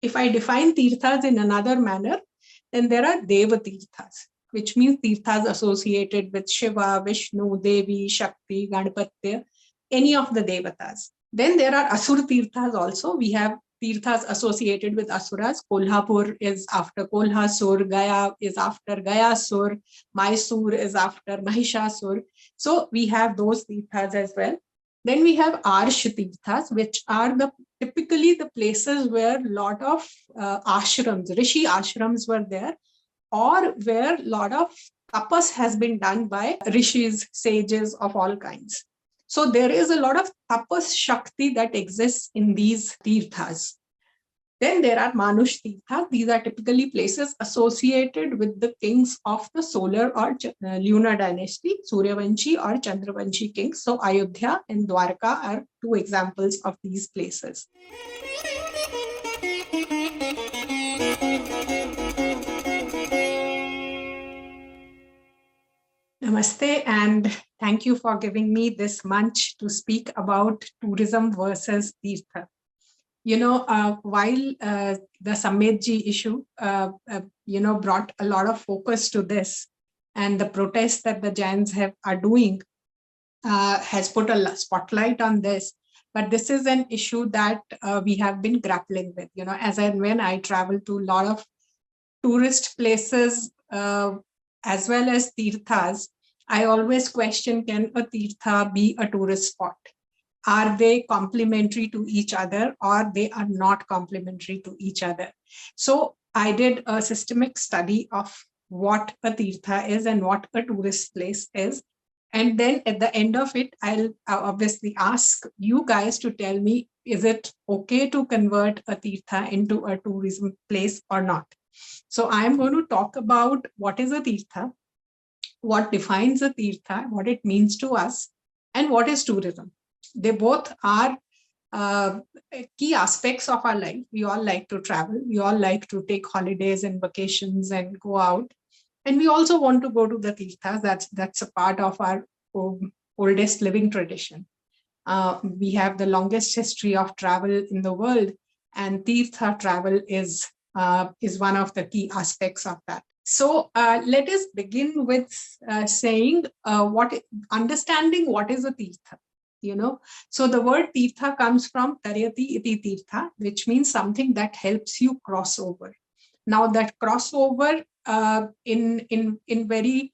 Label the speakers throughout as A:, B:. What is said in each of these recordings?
A: If I define tirthas in another manner, then there are Deva tirthas, which means tirthas associated with Shiva, Vishnu, Devi, Shakti, Ganapatya, any of the devatas. Then there are Asur tirthas also. We have tirthas associated with Asuras. Kolhapur is after Kolhasur, Gaya is after Gayasur, Mysore is after Mahishasur. So we have those tirthas as well. Then we have Arsh tirthas, which are typically the places where a lot of ashrams, rishi ashrams were there, or where a lot of tapas has been done by rishis, sages of all kinds. So there is a lot of tapas shakti that exists in these tirthas. Then there are Manush tirthas. These are typically places associated with the kings of the solar or lunar dynasty, Suryavanshi or Chandravanshi kings. So Ayodhya and Dwarka are two examples of these places. Namaste, and thank you for giving me this munch to speak about tourism versus tirtha. While the Sametji issue, brought a lot of focus to this, and the protests that the Jains are doing has put a spotlight on this. But this is an issue that we have been grappling with. As and when I travel to a lot of tourist places as well as tirthas, I always question, can a tirtha be a tourist spot? Are they complementary to each other, or they are not complementary to each other? So I did a systemic study of what a tirtha is and what a tourist place is. And then at the end of it, I'll obviously ask you guys to tell me, is it okay to convert a tirtha into a tourism place or not? So I'm going to talk about what is a tirtha, what defines a tirtha, what it means to us, and what is tourism. They both are key aspects of our life. We all like to travel. We all like to take holidays and vacations and go out. And we also want to go to the tirthas. That's a part of our oldest living tradition. We have the longest history of travel in the world, and tirtha travel is one of the key aspects of that. So let us begin with saying understanding what is a tirtha. So the word tirtha comes from taryati iti tirtha, which means something that helps you cross over. Now that crossover in very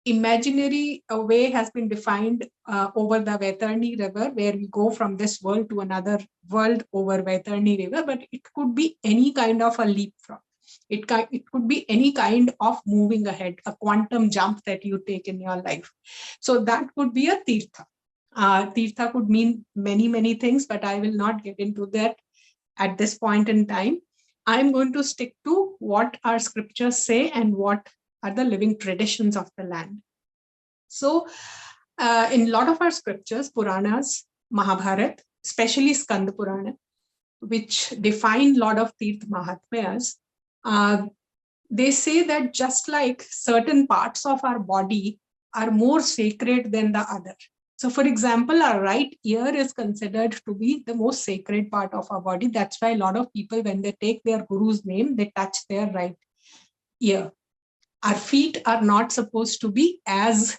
A: imaginary way has been defined over the Vaitarni River, where we go from this world to another world over Vaitarni River, but it could be any kind of a leapfrog. It could be any kind of moving ahead, a quantum jump that you take in your life. So that could be a tirtha. Tirtha could mean many, many things, but I will not get into that at this point in time. I'm going to stick to what our scriptures say and what are the living traditions of the land. So in a lot of our scriptures, Puranas, Mahabharata, especially Skanda Purana, which define a lot of Tirth Mahatmyas, they say that just like certain parts of our body are more sacred than the other. So for example, our right ear is considered to be the most sacred part of our body. That's why a lot of people, when they take their guru's name, they touch their right ear. Our feet are not supposed to be as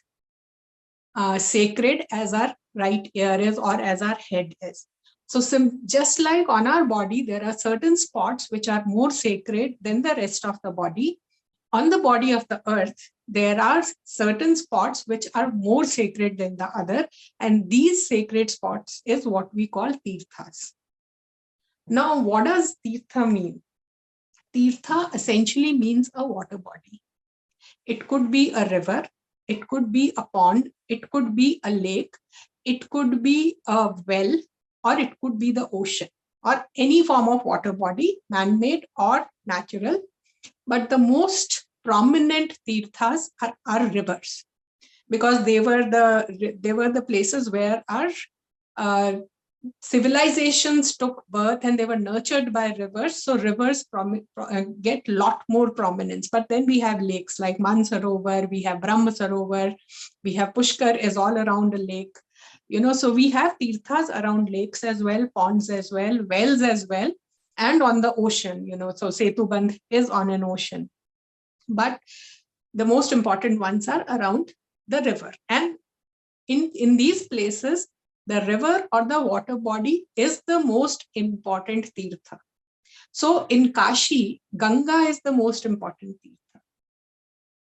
A: sacred as our right ear is or as our head is. So just like on our body, there are certain spots which are more sacred than the rest of the body. On the body of the earth, there are certain spots which are more sacred than the other. And these sacred spots is what we call tirthas. Now, what does tirtha mean? Tirtha essentially means a water body. It could be a river, it could be a pond, it could be a lake, it could be a well, or it could be the ocean, or any form of water body, man-made or natural. But the most prominent tirthas are rivers, because they were the places where our civilizations took birth and they were nurtured by rivers. So rivers get a lot more prominence. But then we have lakes like Mansarovar, we have Brahma Sarovar, we have Pushkar is all around a lake. So we have tirthas around lakes as well, ponds as well, wells as well. and on the ocean, so Setubandh is on an ocean. But the most important ones are around the river. And in these places, the river or the water body is the most important tirtha. So in Kashi, Ganga is the most important tirtha.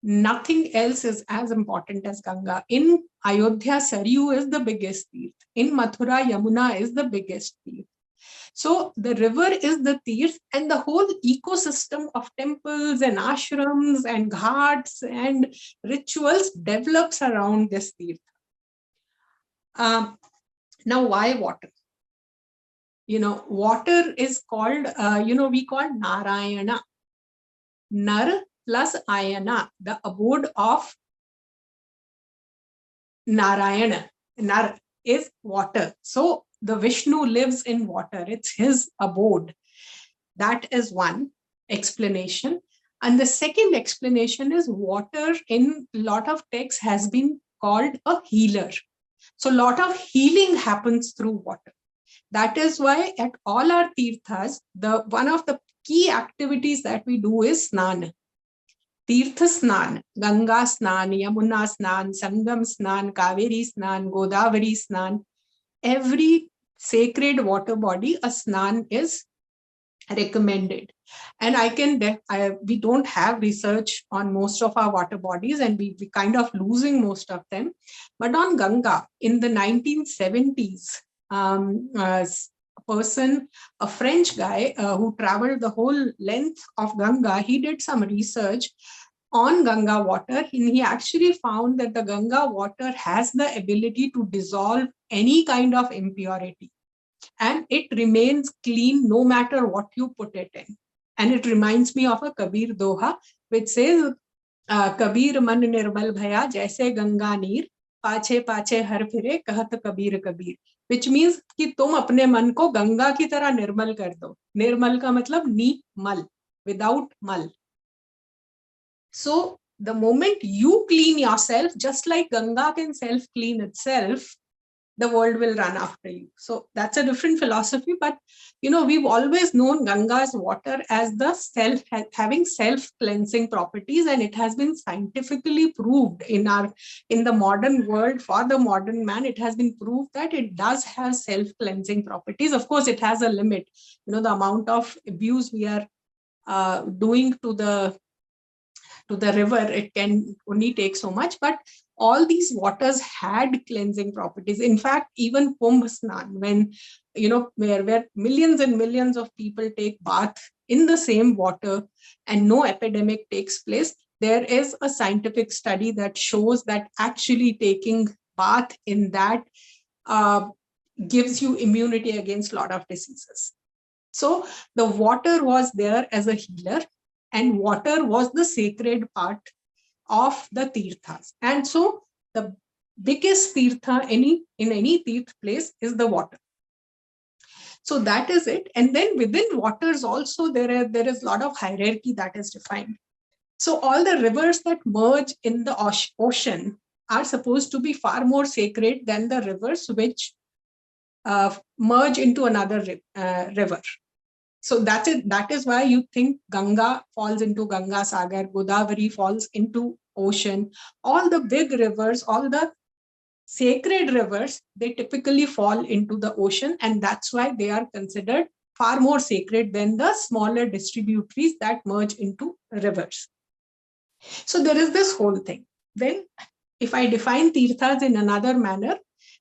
A: Nothing else is as important as Ganga. In Ayodhya, Saryu is the biggest tirth. In Mathura, Yamuna is the biggest tirth. So the river is the tirth, and the whole ecosystem of temples and ashrams and ghats and rituals develops around this tirth. Now, why water? Water is called, we call Narayana. Nar plus Ayana, the abode of Narayana. Nar is water. So the Vishnu lives in water. It's his abode. That is one explanation. And the second explanation is water in a lot of texts has been called a healer. So a lot of healing happens through water. That is why at all our tirthas, one of the key activities that we do is snan. Tirtha snan, Ganga snan, Yamuna snan, Sangam snan, Kaveri snan, Godavari snan. Every sacred water body, a snan is recommended. And we don't have research on most of our water bodies, and we kind of losing most of them. But on Ganga, in the 1970s, a French guy who traveled the whole length of Ganga, he did some research on Ganga water, and he actually found that the Ganga water has the ability to dissolve any kind of impurity. And it remains clean no matter what you put it in. And it reminds me of a Kabir Doha, which says, Kabir man nirmal bhaya, jaise Ganga neer, पाछे पाछे हर फिरे कहत Kabir Kabir, which means कि तुम अपने मन को गंगा की तरह निर्मल कर दो. निर्मल का मतलब नी-मल, without mal. So the moment you clean yourself, just like Ganga can self-clean itself, the world will run after you. So that's a different philosophy. But, we've always known Ganga's water as having self-cleansing properties, and it has been scientifically proved in the modern world. For the modern man, it has been proved that it does have self-cleansing properties. Of course, it has a limit. The amount of abuse we are doing to the river, it can only take so much. But all these waters had cleansing properties. In fact, even Kumbh Snan, when, where millions and millions of people take bath in the same water and no epidemic takes place, there is a scientific study that shows that actually taking bath in that gives you immunity against a lot of diseases. So the water was there as a healer, and water was the sacred part of the tirthas. And so the biggest tirtha in any tirth place is the water. So that is it. And then within waters also, there is a lot of hierarchy that is defined. So all the rivers that merge in the ocean are supposed to be far more sacred than the rivers which merge into another river. So that's it. That is why you think Ganga falls into Ganga Sagar, Godavari falls into ocean. All the big rivers, all the sacred rivers, they typically fall into the ocean, and that's why they are considered far more sacred than the smaller distributaries that merge into rivers. So there is this whole thing. Then if I define tirthas in another manner,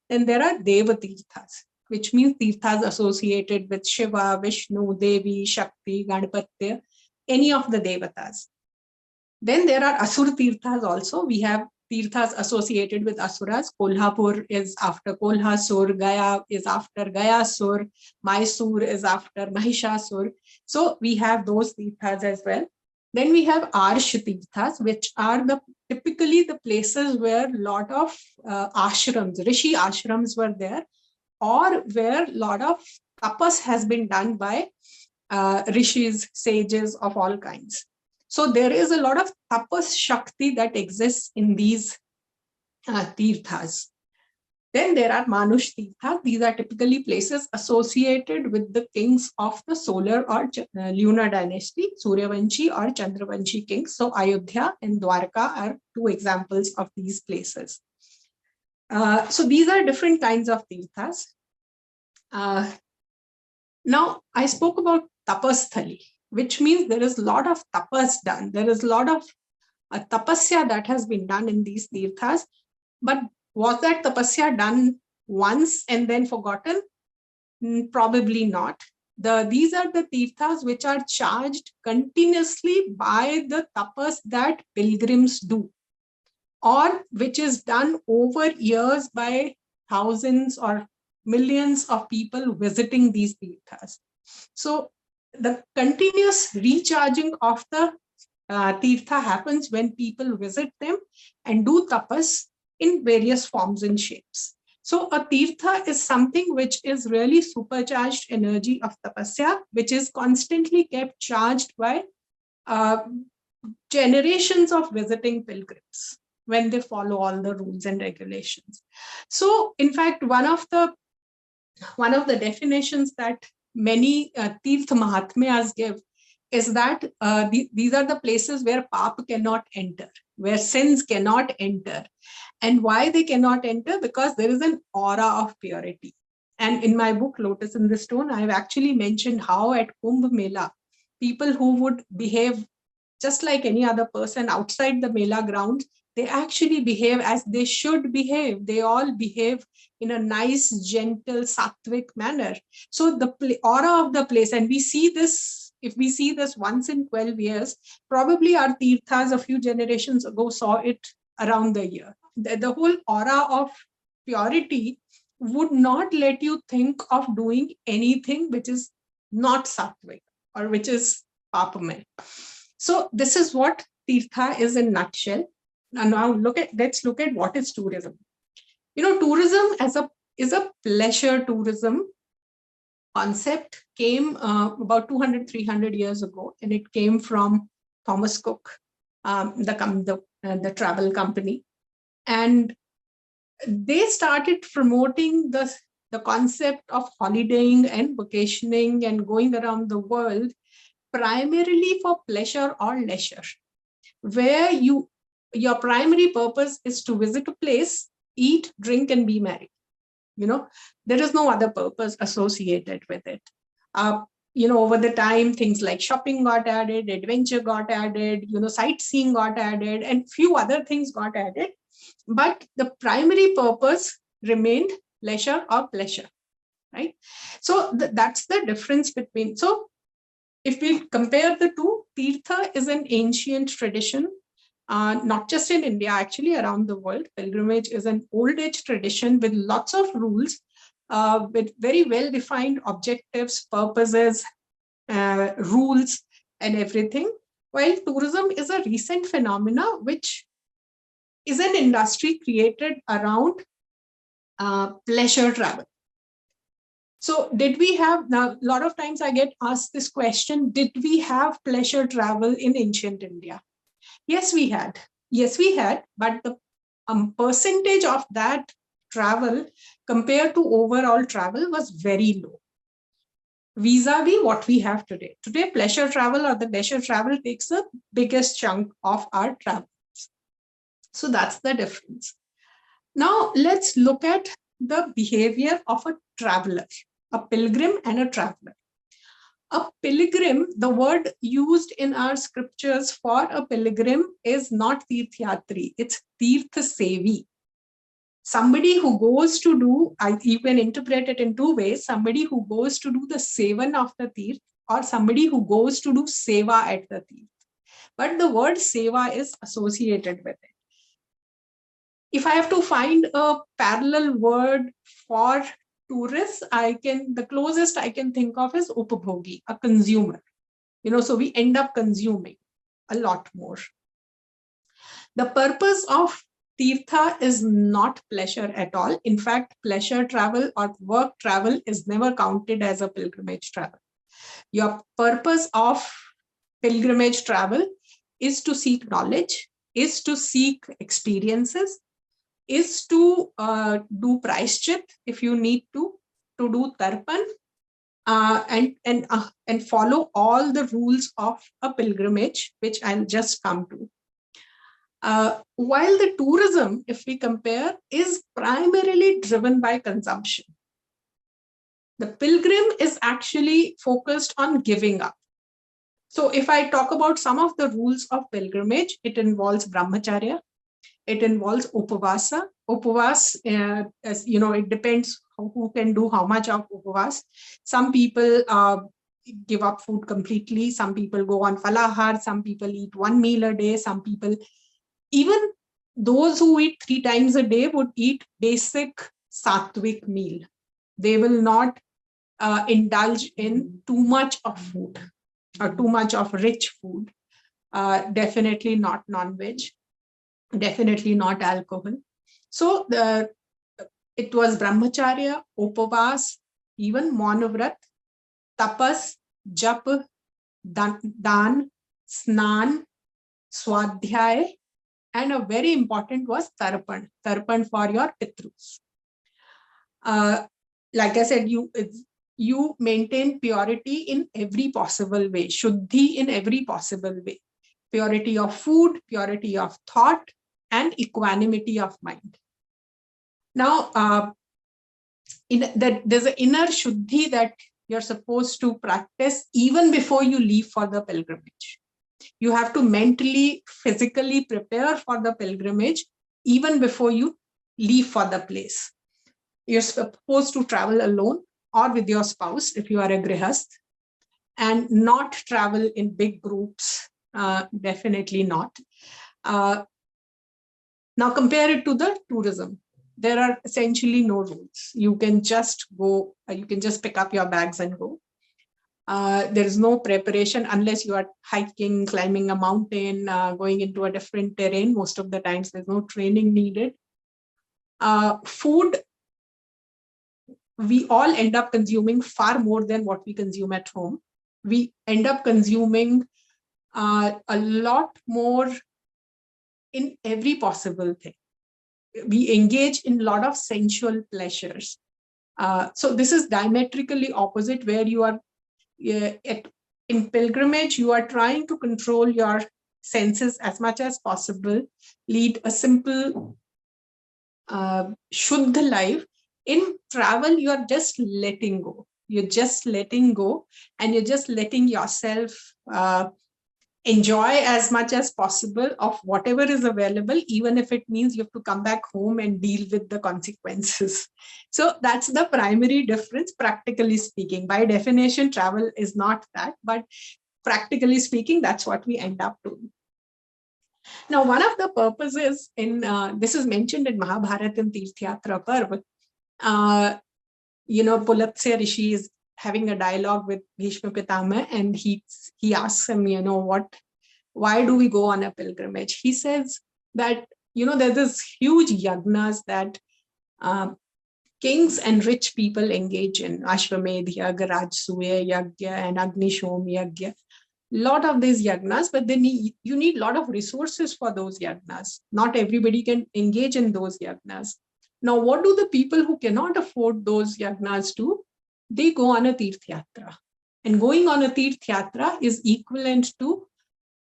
A: then there are Deva tirthas, which means tirthas associated with Shiva, Vishnu, Devi, Shakti, Ganapatya, any of the devatas. Then there are Asur tirthas also. We have tirthas associated with Asuras. Kolhapur is after Kolhasur, Gaya is after Gayasur, Mysore is after Mahishasur. So we have those tirthas as well. Then we have Arsh tirthas, which are typically the places where a lot of ashrams, Rishi ashrams were there, or where a lot of tapas has been done by rishis, sages of all kinds. So there is a lot of tapas shakti that exists in these tirthas. Then there are Manush Tirtha. These are typically places associated with the kings of the solar or lunar dynasty, Suryavanshi or Chandravanshi kings. So Ayodhya and Dwarka are two examples of these places. So these are different kinds of tirthas. Now, I spoke about tapasthali, which means there is a lot of tapas done. There is a lot of tapasya that has been done in these tirthas. But was that tapasya done once and then forgotten? Probably not. These are the tirthas which are charged continuously by the tapas that pilgrims do, or which is done over years by thousands or millions of people visiting these tirthas. So the continuous recharging of the tirtha happens when people visit them and do tapas in various forms and shapes. So a tirtha is something which is really supercharged energy of tapasya, which is constantly kept charged by generations of visiting pilgrims when they follow all the rules and regulations. So in fact, one of the definitions that many Tirth Mahatmyas give is that these are the places where Pap cannot enter, where sins cannot enter. And why they cannot enter? Because there is an aura of purity. And in my book, Lotus in the Stone, I've actually mentioned how at Kumbh Mela, people who would behave just like any other person outside the Mela grounds, they actually behave as they should behave. They all behave in a nice, gentle, sattvic manner. So the aura of the place, and we see this, if we see this once in 12 years, probably our tirthas a few generations ago saw it around the year. The whole aura of purity would not let you think of doing anything which is not sattvic or which is papamay. So this is what tirtha is in a nutshell. Now let's look at what is tourism. Tourism is a pleasure tourism concept came about 200, 300 years ago, and it came from Thomas Cook, the travel company. And they started promoting the concept of holidaying and vacationing and going around the world primarily for pleasure or leisure, where your primary purpose is to visit a place, eat, drink, and be merry. There is no other purpose associated with it. Over the time, things like shopping got added, adventure got added, sightseeing got added, and few other things got added. But the primary purpose remained leisure or pleasure, right? So that's the difference between. So if we compare the two, tirtha is an ancient tradition, not just in India, actually around the world. Pilgrimage is an old age tradition with lots of rules, with very well-defined objectives, purposes, rules, and everything. While tourism is a recent phenomena, which is an industry created around pleasure travel. So did we have, now a lot of times I get asked this question, did we have pleasure travel in ancient India? Yes, we had. Yes, we had, but the percentage of that travel compared to overall travel was very low, vis-a-vis what we have today. Today, pleasure travel or the leisure travel takes the biggest chunk of our travels. So that's the difference. Now let's look at the behavior of a traveler, a pilgrim and a traveler. A pilgrim, the word used in our scriptures for a pilgrim is not tirthyatri, it's tirthasevi. Somebody who goes to do, you can interpret it in two ways, somebody who goes to do the sevan of the tirth, or somebody who goes to do seva at the tirth. But the word seva is associated with it. If I have to find a parallel word for tourists, the closest I can think of is upabhogi, a consumer. So we end up consuming a lot more. The purpose of tirtha is not pleasure at all. In fact, pleasure travel or work travel is never counted as a pilgrimage travel. Your purpose of pilgrimage travel is to seek knowledge, is to seek experiences, is to do Praishchit if you need to do Tarpan, and follow all the rules of a pilgrimage, which I'll just come to. While the tourism, if we compare, is primarily driven by consumption, the pilgrim is actually focused on giving up. So if I talk about some of the rules of pilgrimage, it involves brahmacharya, it involves upavasa. Upavas, as you know, it depends who can do how much of upavas. Some people give up food completely. Some people go on falahar. Some people eat one meal a day. Some people, even those who eat 3 times a day, would eat basic sattvic meal. They will not indulge in too much of food or too much of rich food. Definitely not non-veg. Definitely not alcohol. So it was brahmacharya, upavas, even monavrat, tapas, jap, dan, snan, swadhyay, and a very important was tarpan for your pitrus. Like I said, you maintain purity in every possible way, shuddhi in every possible way. Purity of food, purity of thought, and equanimity of mind. Now, there's an inner shuddhi that you're supposed to practice even before you leave for the pilgrimage. You have to mentally, physically prepare for the pilgrimage even before you leave for the place. You're supposed to travel alone or with your spouse if you are a grihast, and not travel in big groups. Definitely not. Now compare it to the tourism. There are essentially no rules. You can just go, you can just pick up your bags and go. There is no preparation unless you are hiking, climbing a mountain, going into a different terrain. Most of the times there's no training needed. Food, we all end up consuming far more than what we consume at home. We end up consuming a lot more in every possible thing. We engage in a lot of sensual pleasures. So this is diametrically opposite, where you are in pilgrimage, you are trying to control your senses as much as possible, lead a simple Shuddha life. In travel, you are just letting go. You're just letting go, and you're just letting yourself enjoy as much as possible of whatever is available, even if it means you have to come back home and deal with the consequences. So that's the primary difference, practically speaking. By definition, travel is not that, but practically speaking, that's what we end up doing. Now, one of the purposes in, this is mentioned in Mahabharata and Tirthyatra Parv, Pulatsya Rishi is having a dialogue with Bhishma Pitama, and he asks him, why do we go on a pilgrimage? He says that, there's this huge yagnas that kings and rich people engage in, Ashwamedh Yagya, Rajasuya Yagya, and Agnishom Yagya. Lot of these yagnas, but you need a lot of resources for those yagnas. Not everybody can engage in those yagnas. Now, what do the people who cannot afford those yagnas do? They go on a tirthyatra. And going on a tirthyatra is equivalent to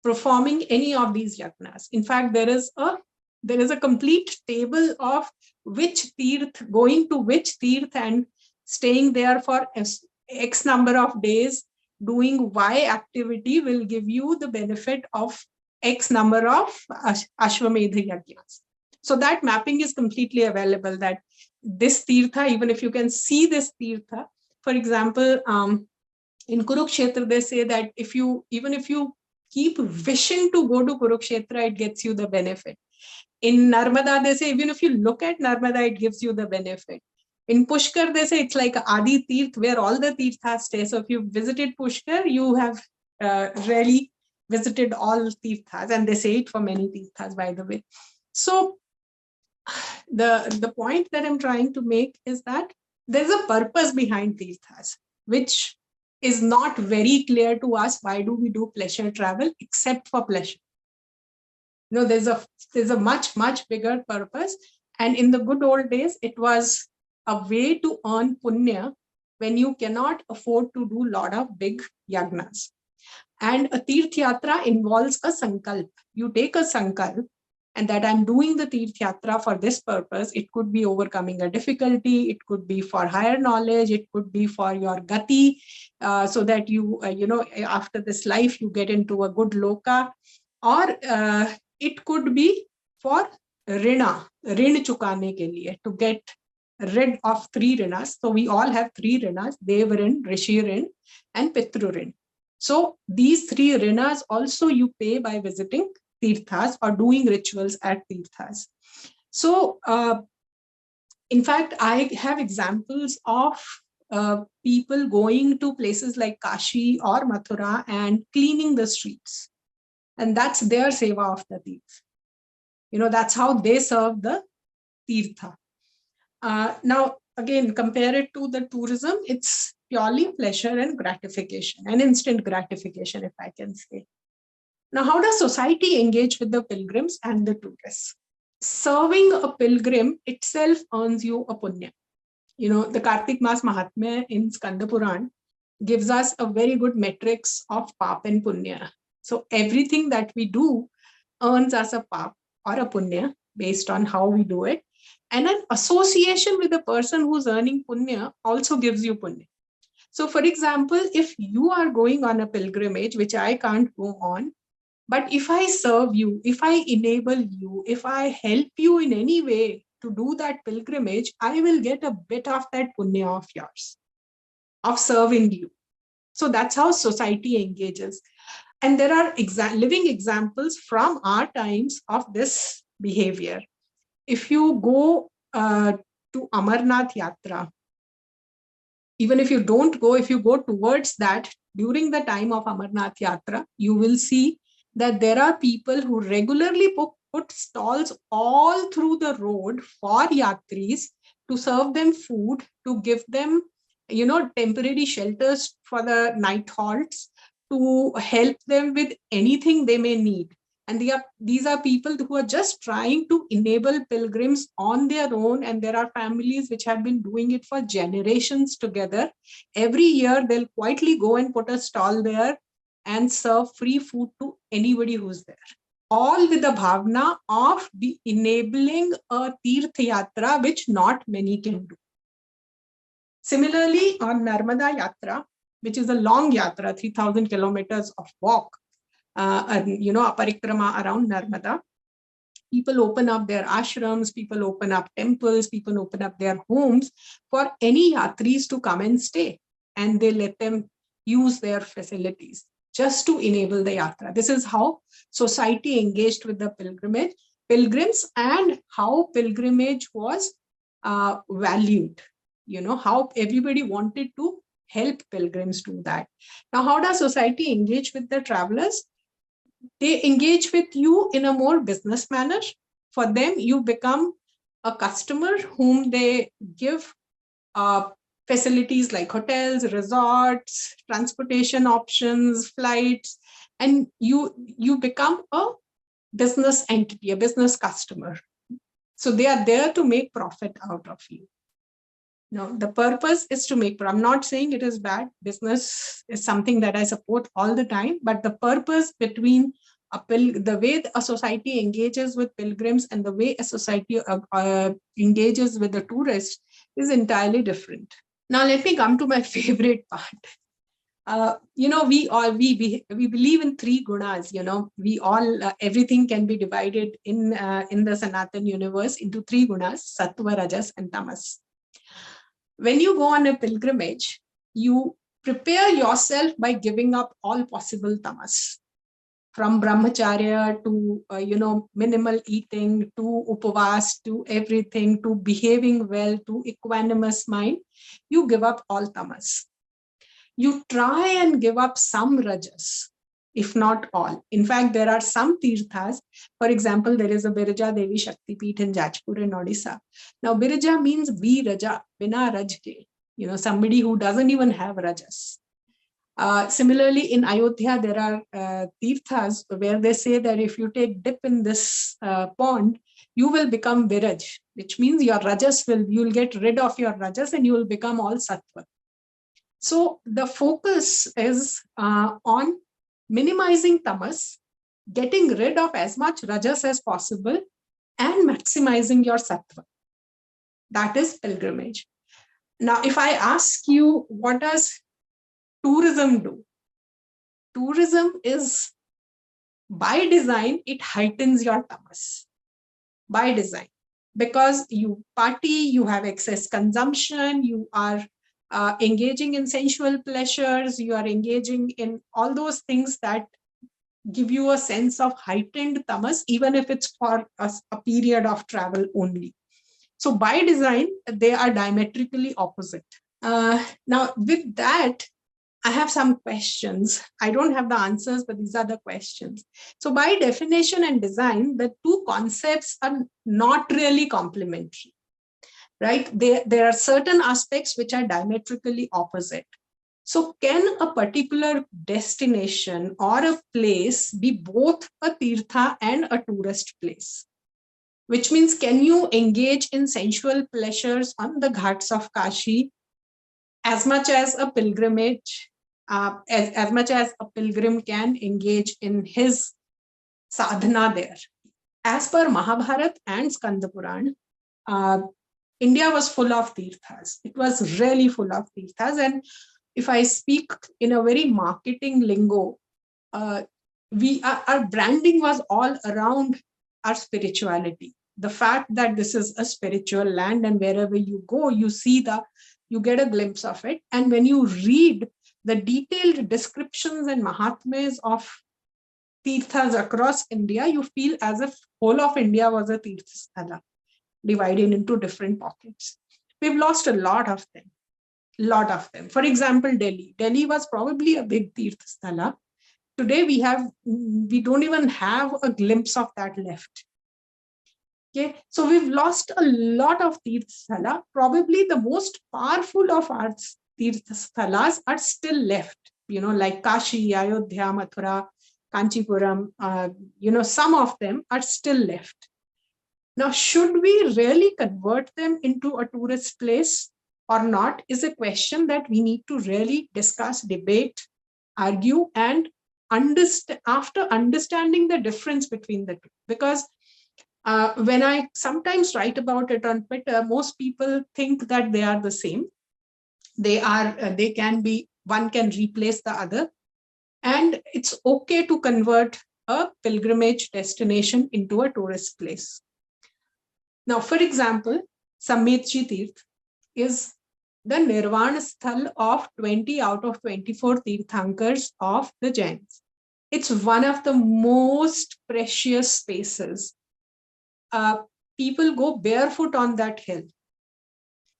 A: performing any of these yagnas. In fact, there is a complete table of going to which tirth and staying there for X number of days, doing Y activity will give you the benefit of X number of Ashwamedha Yagyas. So that mapping is completely available, that this tirtha, even if you can see this tirtha, for example, in Kurukshetra, they say that even if you keep wishing to go to Kurukshetra, it gets you the benefit. In Narmada, they say, even if you look at Narmada, it gives you the benefit. In Pushkar, they say it's like Adi Tirth, where all the tirthas stay. So if you visited Pushkar, you have really visited all tirthas, and they say it for many tirthas, by the way. So the point that I'm trying to make is that there's a purpose behind tirthas, which is not very clear to us. Why do we do pleasure travel except for pleasure? There's a much, much bigger purpose. And in the good old days, it was a way to earn punya when you cannot afford to do a lot of big yagnas. And a Tirth Yatra involves a sankalp. You take a sankalp and that I'm doing the Tirth Yatra for this purpose. It could be overcoming a difficulty. It could be for higher knowledge. It could be for your gati, so that you, after this life, you get into a good loka. Or it could be for rina, rin chukane ke liye, to get rid of 3 rinas. So we all have 3 rinas: Dev rin, Rishi rin, and Pitru rin. So these 3 rinas also you pay by visiting tirthas or doing rituals at tirthas. So in fact, I have examples of people going to places like Kashi or Mathura and cleaning the streets. And that's their seva of the tirth. That's how they serve the tirtha. Now, again, compare it to the tourism. It's purely pleasure and gratification, and instant gratification, if I can say. Now, how does society engage with the pilgrims and the tourists? Serving a pilgrim itself earns you a punya. The Kartik Mas Mahatmya in Skanda Puran gives us a very good metrics of pap and punya. So everything that we do earns us a pap or a punya based on how we do it. And an association with a person who's earning punya also gives you punya. So for example, if you are going on a pilgrimage, which I can't go on, but if I serve you, if I enable you, if I help you in any way to do that pilgrimage, I will get a bit of that punya of yours, of serving you. So that's how society engages. And there are living examples from our times of this behavior. If you go to Amarnath Yatra, even if you don't go, if you go towards that during the time of Amarnath Yatra, you will see that there are people who regularly put stalls all through the road for yatris to serve them food, to give them, temporary shelters for the night halts, to help them with anything they may need. And these are people who are just trying to enable pilgrims on their own. And there are families which have been doing it for generations together. Every year, they'll quietly go and put a stall there and serve free food to anybody who's there. All with the bhavna of enabling a Tirth Yatra, which not many can do. Similarly, on Narmada Yatra, which is a long yatra, 3,000 kilometers of walk, a parikrama around Narmada, people open up their ashrams, people open up temples, people open up their homes for any yatris to come and stay. And they let them use their facilities just to enable the yatra. This is how society engaged with the pilgrims, and how pilgrimage was valued. How everybody wanted to help pilgrims do that. Now, how does society engage with the travelers? They engage with you in a more business manner. For them, you become a customer whom they give facilities like hotels, resorts, transportation options, flights, and you become a business entity, a business customer. So they are there to make profit out of you. No, the purpose is to make. I'm not saying it is bad. Business is something that I support all the time, but the purpose between the way a society engages with pilgrims and the way a society engages with the tourists is entirely different. Now, let me come to my favorite part. We believe in 3 gunas. We all everything can be divided in the Sanatan universe into 3 gunas: sattva, rajas, and tamas. When you go on a pilgrimage, you prepare yourself by giving up all possible tamas, from brahmacharya to minimal eating, to upavas, to everything, to behaving well, to equanimous mind. You give up all tamas. You try and give up some rajas, if not all. In fact, there are some tirthas. For example, there is a Birija Devi Shakti Peeth in Jajpur in Odisha. Now, Birija means Raja, Bina Raj ke, somebody who doesn't even have rajas. Similarly, in Ayodhya, there are tirthas where they say that if you take dip in this pond, you will become viraj, which means your rajas you'll get rid of your rajas and you will become all sattva. So the focus is on minimizing tamas, getting rid of as much rajas as possible, and maximizing your sattva. That is pilgrimage. Now, if I ask you, what does tourism do? Tourism is, by design, it heightens your tamas. By design. Because you party, you have excess consumption, you are engaging in sensual pleasures, you are engaging in all those things that give you a sense of heightened tamas, even if it's for a period of travel only. So by design, they are diametrically opposite. Now, with that, I have some questions. I don't have the answers, but these are the questions. So by definition and design, the two concepts are not really complementary, right? There are certain aspects which are diametrically opposite. So can a particular destination or a place be both a tirtha and a tourist place? Which means, can you engage in sensual pleasures on the ghats of Kashi as much as a pilgrimage, as much as a pilgrim can engage in his sadhana there? As per Mahabharat and Skanda Puran, India was full of tirthas. It was really full of tirthas. And if I speak in a very marketing lingo, our branding was all around our spirituality. The fact that this is a spiritual land, and wherever you go, you get a glimpse of it. And when you read the detailed descriptions and mahatmas of tirthas across India, you feel as if whole of India was a tirthasthala, divided into different pockets. We've lost a lot of them. For example, Delhi. Delhi was probably a big tirthasthala. Today we don't even have a glimpse of that left. Okay, so we've lost a lot of tirthasthala. Probably the most powerful of our tirthasthalas are still left, like Kashi, Ayodhya, Mathura, Kanchipuram, some of them are still left. Now, should we really convert them into a tourist place or not is a question that we need to really discuss, debate, argue, and understand after understanding the difference between the two. Because when I sometimes write about it on Twitter, most people think that they are the same. They can be, one can replace the other. And it's okay to convert a pilgrimage destination into a tourist place. Now, for example, Sametji Tirth is the Nirvana Sthal of 20 out of 24 Tirthankars of the Jains. It's one of the most precious spaces. People go barefoot on that hill.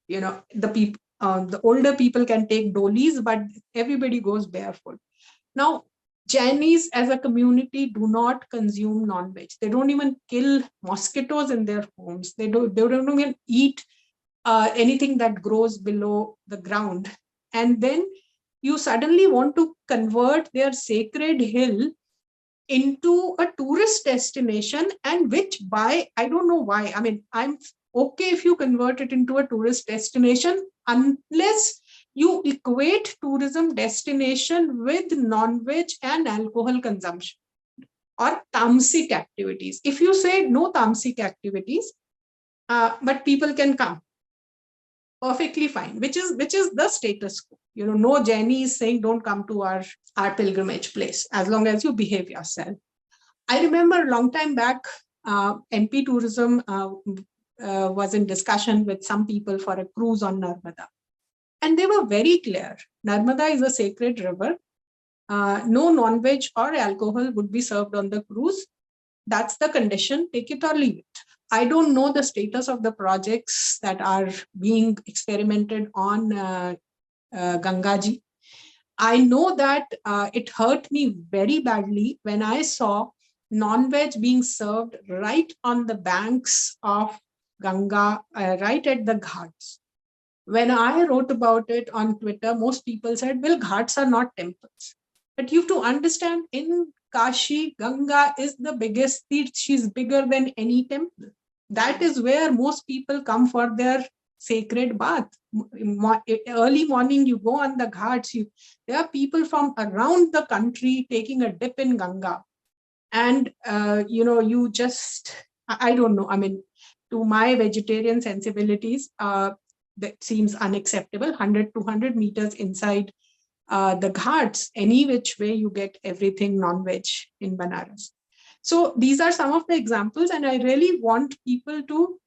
A: The older people can take dolis, but everybody goes barefoot. Now, Jainis as a community do not consume non-veg. They don't even kill mosquitoes in their homes. They don't even eat anything that grows below the ground. And then you suddenly want to convert their sacred hill into a tourist destination, and I don't know why. I mean, I'm okay if you convert it into a tourist destination, unless you equate tourism destination with non-veg and alcohol consumption or tamasic activities. If you say no tamasic activities, but people can come, perfectly fine, which is the status quo. No Jaini is saying don't come to our pilgrimage place as long as you behave yourself. I remember a long time back, MP Tourism was in discussion with some people for a cruise on Narmada. And they were very clear. Narmada is a sacred river. No non-veg or alcohol would be served on the cruise. That's the condition. Take it or leave it. I don't know the status of the projects that are being experimented on Gangaji. I know that it hurt me very badly when I saw non-veg being served right on the banks of Ganga, right at the ghats, When I wrote about it on Twitter, most people said, well, ghats are not temples. But you have to understand, in Kashi, Ganga is the biggest tirth. She's bigger than any temple. That is where most people come for their sacred bath. Early morning, you go on the ghats. There are people from around the country taking a dip in Ganga. And, you just, I don't know. I mean, to my vegetarian sensibilities, that seems unacceptable. 100, 200 meters inside the ghats, any which way you get everything non-veg in Banaras. So these are some of the examples, and I really want people to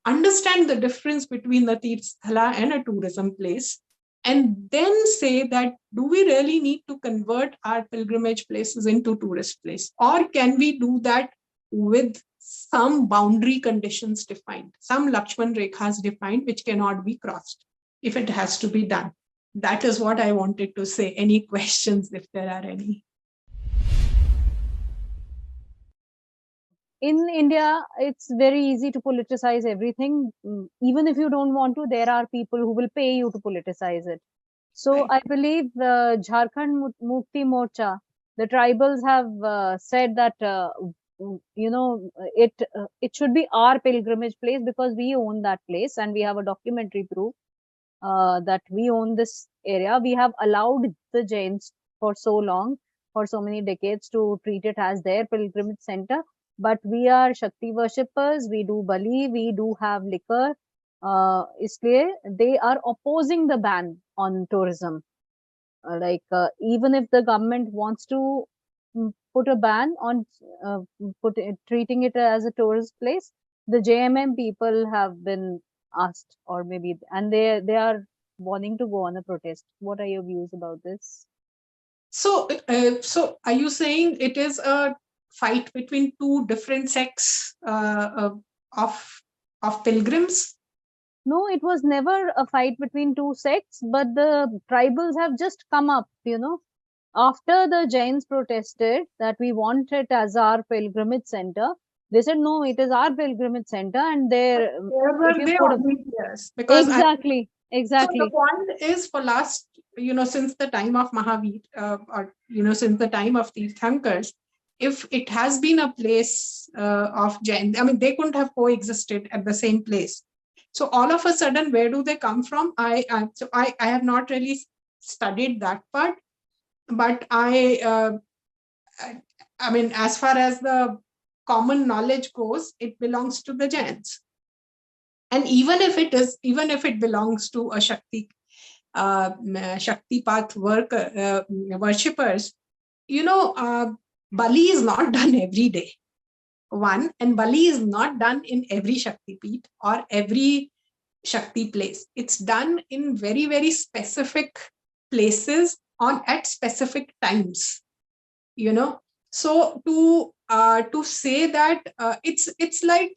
A: understand the difference between the Tirthala and a tourism place, and then say that, do we really need to convert our pilgrimage places into tourist place, or can we do that with some boundary conditions defined, some Lakshman Rekhas defined, which cannot be crossed if it has to be done. That is what I wanted to say. Any questions, if there are any?
B: In India, it's very easy to politicize everything. Even if you don't want to, there are people who will pay you to politicize it. So
A: Right.
B: I believe the Jharkhand Mukti Morcha, the tribals have said that it should be our pilgrimage place because we own that place and we have a documentary proof that we own this area. We have allowed the Jains for so long, for so many decades, to treat it as their pilgrimage center. But we are Shakti worshippers, we do Bali, we do have liquor. Isliye they are opposing the ban on tourism. Even if the government wants to put a ban on treating it as a tourist place, the JMM people have been asked, or maybe, and they are wanting to go on a protest. What are your views about this?
A: So, are you saying it is a fight between two different sects of pilgrims?
B: No, it was never a fight between two sects, but the tribals have just come up, after the Jains protested that we want it as our pilgrimage center. They said, no, it is our pilgrimage center, and
A: Where
B: if
A: were
B: you
A: they
B: put
A: all these years? Because
B: exactly,
A: so the
B: exactly.
A: point is, for last, since the time of Mahavir, or since the time of Tirthankars, if it has been a place of Jain, I mean, they couldn't have coexisted at the same place. So all of a sudden, where do they come from? I have not really studied that part, but I mean, as far as the common knowledge goes, it belongs to the Jains. And even if it belongs to a Shakti path worshippers, Bali is not done every day. One, and Bali is not done in every Shakti Peeth or every Shakti place. It's done in very, very specific places at specific times. So to say that it's like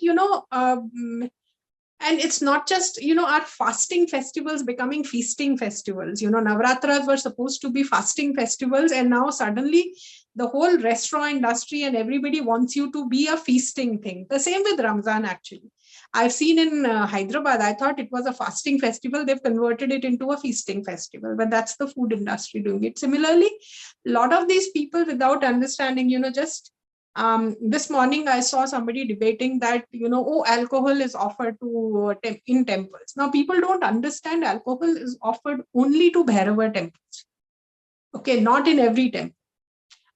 A: and it's not just our fasting festivals becoming feasting festivals. Navratras were supposed to be fasting festivals, and now suddenly the whole restaurant industry and everybody wants you to be a feasting thing. The same with Ramzan, actually. I've seen in Hyderabad, I thought it was a fasting festival. They've converted it into a feasting festival, but that's the food industry doing it. Similarly, a lot of these people, without understanding, just this morning I saw somebody debating that, alcohol is offered to in temples. Now, people don't understand alcohol is offered only to Bhairava temples. Okay, not in every temple.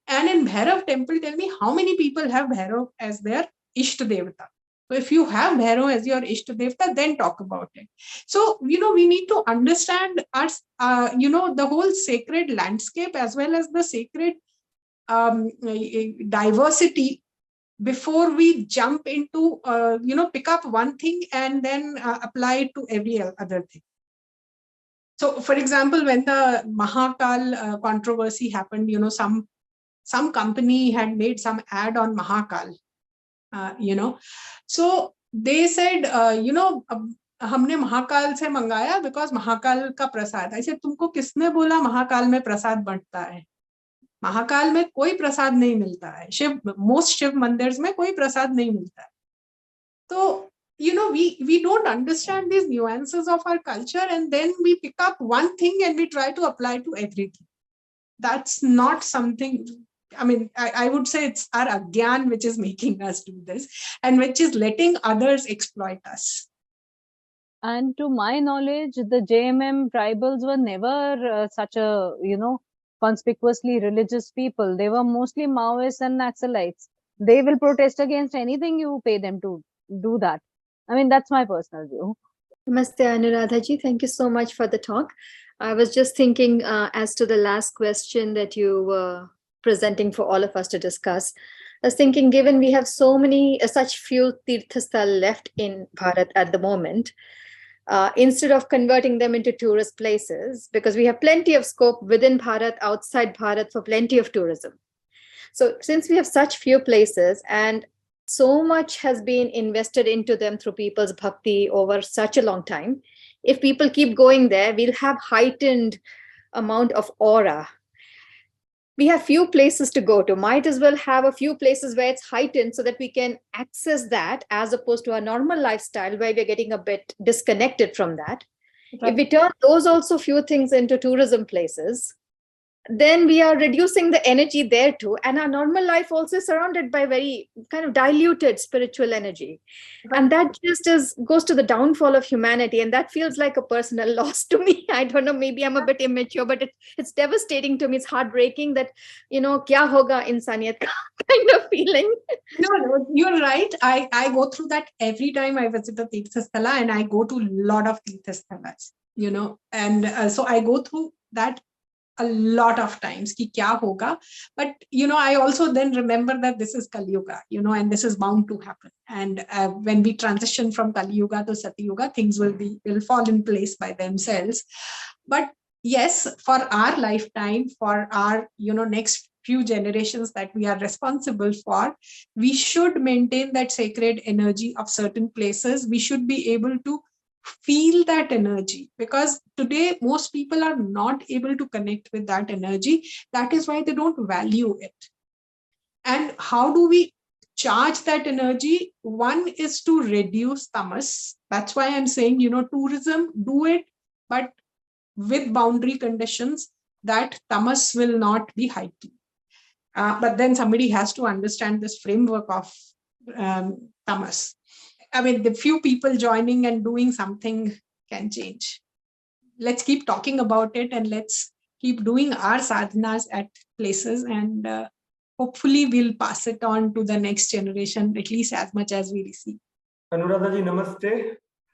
A: And in Bhairav temple, tell me how many people have Bhairav as their Ishta Devata. So if you have Bhairav as your Ishta Devata, then talk about it. So, we need to understand the whole sacred landscape as well as the sacred diversity before we jump into pick up one thing and then apply it to every other thing. So, for example, when the Mahakal controversy happened, some company had made some ad on Mahakal, so they said, हमने महाकाल से मंगाया because Mahakal का प्रसाद. I said, तुमको किसने बोला महाकाल में प्रसाद बंटता है? महाकाल में कोई प्रसाद नहीं मिलता है. मोस्ट शिव मंदिर्स में कोई प्रसाद नहीं मिलता है. तो we don't understand these nuances of our culture, and then we pick up one thing and we try to apply to everything. That's not something, I mean, I would say it's our agyan which is making us do this, and which is letting others exploit us.
B: And to my knowledge, the JMM tribals were never such a, conspicuously religious people. They were mostly Maoists and Naxalites. They will protest against anything you pay them to do that. I mean, that's my personal view.
C: Namaste, Anuradha ji. Thank you so much for the talk. I was just thinking as to the last question that you were presenting for all of us to discuss. I was thinking, given we have so many, such few Tirthasthal left in Bharat at the moment, instead of converting them into tourist places, because we have plenty of scope within Bharat, outside Bharat for plenty of tourism. So since we have such few places and so much has been invested into them through people's bhakti over such a long time, if people keep going there, we'll have heightened amount of aura. We have few places to go to. Might as well have a few places where it's heightened so that we can access that, as opposed to our normal lifestyle where we're getting a bit disconnected from that. Okay. If we turn those also few things into tourism places, then we are reducing the energy there too. And our normal life also is surrounded by very kind of diluted spiritual energy. Right. And that just goes to the downfall of humanity. And that feels like a personal loss to me. I don't know, maybe I'm a bit immature, but it's devastating to me. It's heartbreaking that, kya hoga insaniyat kind of feeling.
A: No, you're right. I go through that every time I visit a Tirthasthala, and I go to a lot of Tirthasthalas, and so I go through that a lot of times, ki kya hoga. But, I also then remember that this is Kali Yuga, and this is bound to happen. And when we transition from Kali Yuga to Sati Yuga, things will fall in place by themselves. But yes, for our lifetime, for our, next few generations that we are responsible for, we should maintain that sacred energy of certain places. We should be able to feel that energy, because today most people are not able to connect with that energy. That is why they don't value it. And how do we charge that energy? One is to reduce tamas. That's why I'm saying, tourism, do it, but with boundary conditions that tamas will not be heightened. But then somebody has to understand this framework of tamas. I mean, the few people joining and doing something can change. Let's keep talking about it, and let's keep doing our sadhanas at places, and hopefully we'll pass it on to the next generation, at least as much as we receive.
D: Anuradha जी नमस्ते.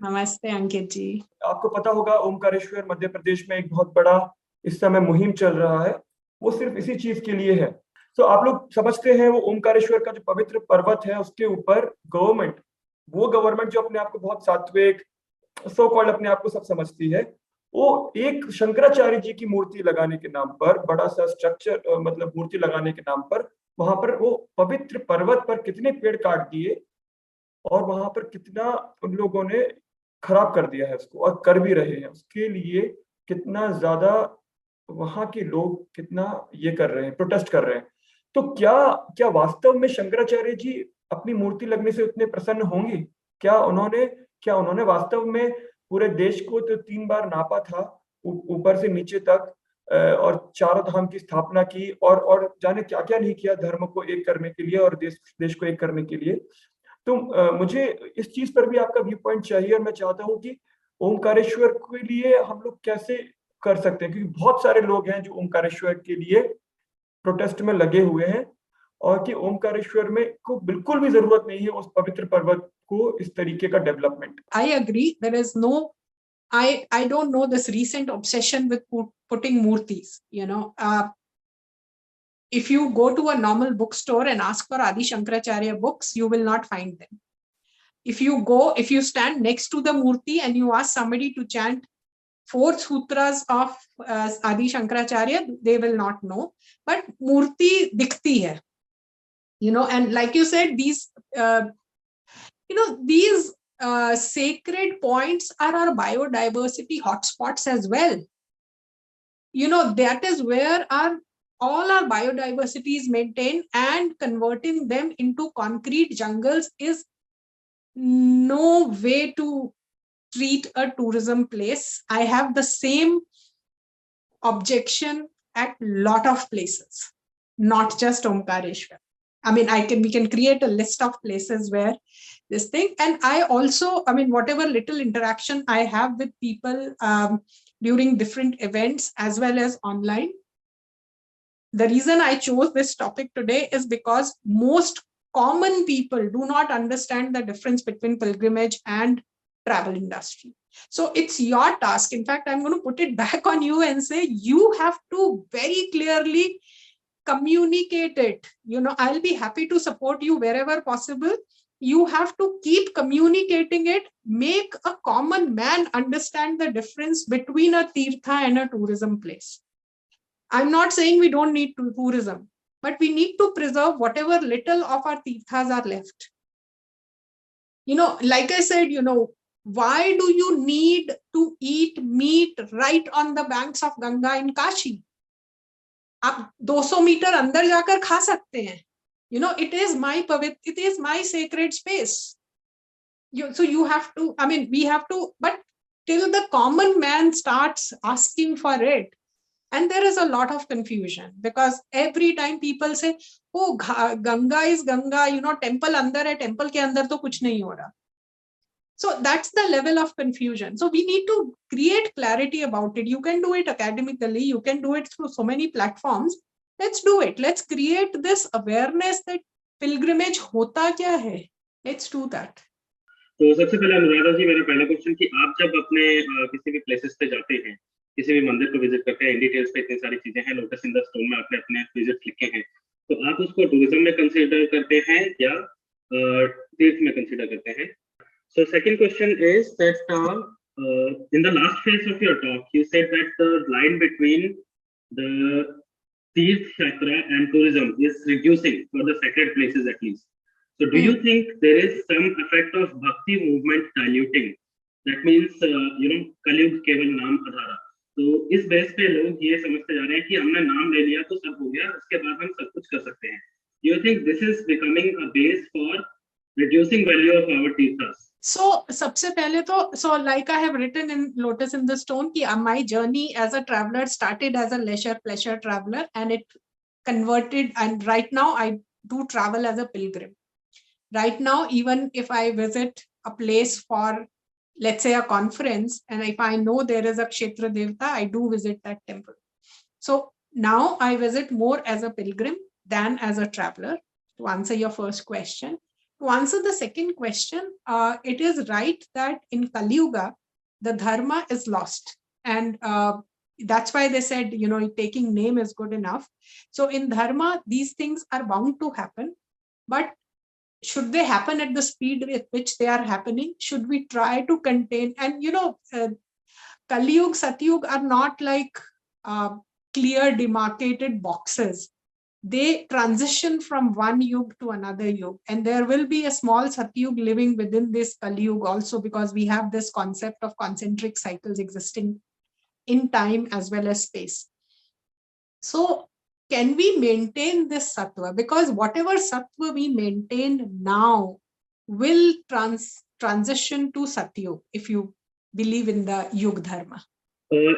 A: नमस्ते अंकित जी.
D: आपको पता होगा ओमकारेश्वर मध्य प्रदेश में एक बहुत बड़ा इस समय मुहिम चल रहा है. वो सिर्फ इसी चीज के लिए है. तो आप लोग समझते हैं वो ओमकारेश्वर का जो पवित्र पर्वत है उसके ऊपर गवर्नमेंट जो अपने आप को बहुत सात्विक सो कॉल्ड अपने आप को सब समझती है, वो एक शंकराचार्य जी की मूर्ति लगाने के नाम पर, बड़ा सा स्ट्रक्चर मतलब मूर्ति लगाने के नाम पर, वहां पर वो पवित्र पर्वत पर कितने पेड़ काट दिए और वहां पर कितना उन लोगों ने खराब कर दिया है उसको, और कर भी रहे हैं. उसके लिए कितना ज्यादा वहां के लोग कितना ये कर रहे हैं, प्रोटेस्ट कर रहे हैं. तो क्या वास्तव में शंकराचार्य जी अपनी मूर्ति लगने से उतने प्रसन्न होंगे? क्या उन्होंने वास्तव में पूरे देश को तो 3 बार नापा था, ऊपर से नीचे तक, और चारों धाम की स्थापना की, और जाने क्या क्या नहीं किया धर्म को एक करने के लिए और देश को एक करने के लिए. तो मुझे इस चीज पर भी आपका व्यू पॉइंट चाहिए, और मैं चाहता हूँ कि ओमकारेश्वर के लिए हम लोग कैसे कर सकते हैं, क्योंकि बहुत सारे लोग हैं जो ओमकारेश्वर के लिए प्रोटेस्ट में लगे हुए हैं, और कि ओमकारेश्वर में को बिल्कुल भी जरूरत नहीं है उस पवित्र पर्वत को इस तरीके का development.
A: I agree. There is no, I don't know this recent obsession with putting murtis. If you go to a normal bookstore and ask for Adi Shankaracharya books, you will not find them. If you stand next to the murti and you ask somebody to chant 4 sutras of Adi Shankaracharya, they will not know. But murti dikhti hai. And like you said, these sacred points are our biodiversity hotspots as well. That is where all our biodiversity is maintained, and converting them into concrete jungles is no way to treat a tourism place. I have the same objection at lot of places, not just Omkareshwar. I mean, we can create a list of places where this thing, and I also, I mean, whatever little interaction I have with people during different events as well as online. The reason I chose this topic today is because most common people do not understand the difference between pilgrimage and travel industry. So it's your task. In fact, I'm going to put it back on you and say you have to very clearly communicate it. You know, I'll be happy to support you wherever possible. You have to keep communicating it, make a common man understand the difference between a tirtha and a tourism place. I'm not saying we don't need tourism, but we need to preserve whatever little of our tirthas are left. You know, like I said, you know, why do you need to eat meat right on the banks of Ganga in Kashi? आप 200 metre अंदर जाकर खा सकते हैं. You know, it is my sacred space. So you have to, I mean, we have to, but till the common man starts asking for it, and there is a lot of confusion because every time people say, oh, Ganga is Ganga, you know, temple andar hai, temple ke andar to kuch nahi ho raha. So that's the level of confusion. So we need to create clarity about it. You can do it academically, you can do it through so many platforms. Let's do it. Let's create this awareness that pilgrimage hota kya hai. Let's do that.
E: तो सबसे पहले अनुराधा जी, मेरा पहला question कि आप जब अपने किसी भी प्लेसेस पे जाते हैं, किसी भी मंदिर को विजिट करते हैं, इन डिटेल्स पे इतनी सारी चीजें हैं, लोटस इन द स्टोन में आपने अपने विजिट लिखे हैं, तो आप उसको टूरिज्म में कंसीडर करते हैं या तीर्थ में कंसीडर करते हैं? So second question is that in the last phase of your talk, you said that the line between the Tirth Yatra and tourism is reducing for the sacred places at least. So do you think there is some effect of bhakti movement diluting? That means, Kaliyug keval naam adhara. तो इस base पे लोग ये समझते जा रहे हैं कि हमने नाम ले लिया तो सब हो गया, उसके बाद हम सब कुछ कर सकते हैं. Do you think this is becoming a base for reducing value of our tirthas?
A: So, sabse pehle to, so like I have written in Lotus in the Stone, ki my journey as a traveler started as a leisure pleasure traveler and it converted, and right now I do travel as a pilgrim. Right now, even if I visit a place for, let's say, a conference, and if I know there is a Kshetra Devta, I do visit that temple. So now I visit more as a pilgrim than as a traveler, to answer your first question. To answer the second question, it is right that in Kali Yuga, the dharma is lost. And that's why they said, you know, taking name is good enough. So in dharma, these things are bound to happen. But should they happen at the speed with which they are happening? Should we try to contain? And, you know, Kali Yuga, Satyug are not like clear demarcated boxes. They transition from one yug to another yug. And there will be a small Satyug living within this Kali Yuga also, because we have this concept of concentric cycles existing in time as well as space. So can we maintain this sattva? Because whatever sattva we maintain now will transition to Satyug, if you believe in the Yug Dharma.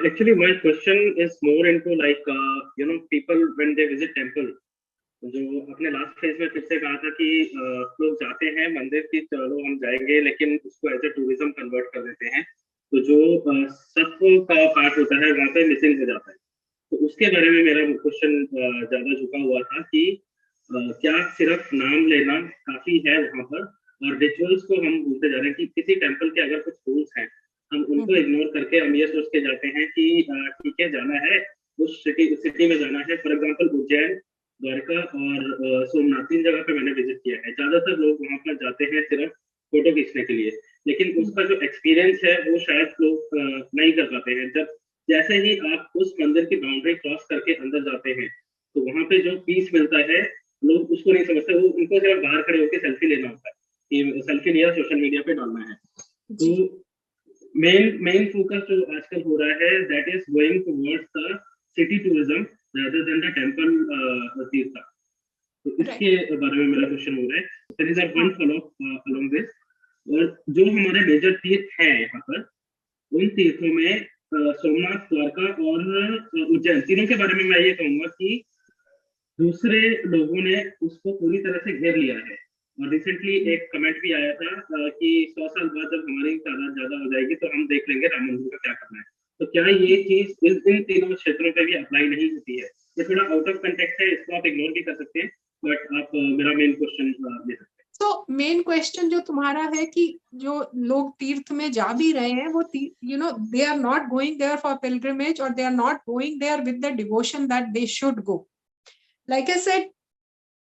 E: Actually, my question is more into like, people when they visit temple, जो अपने last phase में फिर से कहा था कि लोग जाते हैं मंदिर की, चलो हम जाएंगे, लेकिन उसको एज ए टूरिज्म कन्वर्ट कर देते हैं, तो जो सत्व का पार्ट होता है वहाँ पे मिसिंग हो जाता है. तो उसके बारे में मेरा क्वेश्चन ज्यादा झुका हुआ था कि क्या सिर्फ नाम लेना काफी है वहाँ पर, और रिचुअल्स को हम भूलते जा रहे हैं कि किसी टेम्पल के अगर कुछ रूल्स हैं हम उनको इग्नोर करके हम ये सोच के जाते हैं कि ठीक है जाना है, उस सिटी में जाना है. फॉर एग्जाम्पल उज्जैन, द्वारका और सोमनाथ, 3 जगह पे मैंने विजिट किया है. ज्यादातर लोग वहाँ पर जाते हैं सिर्फ फोटो खींचने के लिए, लेकिन उसका जो एक्सपीरियंस है वो शायद लोग नहीं कर पाते हैं. जब जैसे ही आप उस मंदिर की बाउंड्री क्रॉस करके अंदर जाते हैं तो वहाँ पे जो पीस मिलता है लोग उसको नहीं समझते. वो उनको सिर्फ बाहर खड़े होकर सेल्फी लेना होता है कि सेल्फी लिया सोशल मीडिया पे डालना है. तो मेन फोकस जो आजकल हो रहा है that is going towards the city tourism rather than the temple tirtha. तो इसके बारे में मेरा क्वेश्चन हो रहा है. There is one follow-up along this. और जो हमारे मेजर तीर्थ हैं यहाँ पर, उन तीर्थों में सोमनाथ, द्वारका और उज्जैन, तीनों के बारे में मैं ये कहूंगा कि दूसरे लोगों ने उसको पूरी तरह से घेर लिया है। और रिसेंटली एक कमेंट भी आया था कि 100 साल बाद जब हमारी तादाद ज्यादा हो जाएगी तो हम देख लेंगे राम मंदिर का क्या करना है। तो क्या ये चीज इन तीनों क्षेत्रों पे भी अप्लाई नहीं होती है? ये थोड़ा आउट ऑफ कंटेक्स्ट है, इसको आप इग्नोर भी कर सकते हैं, बट आप मेरा मेन क्वेश्चन ले सकते हैं।
A: तो मेन क्वेश्चन जो तुम्हारा है कि जो लोग तीर्थ में जा भी रहे हैं वो they are not going there for pilgrimage और they are not going there with the devotion that they should go. Like I said,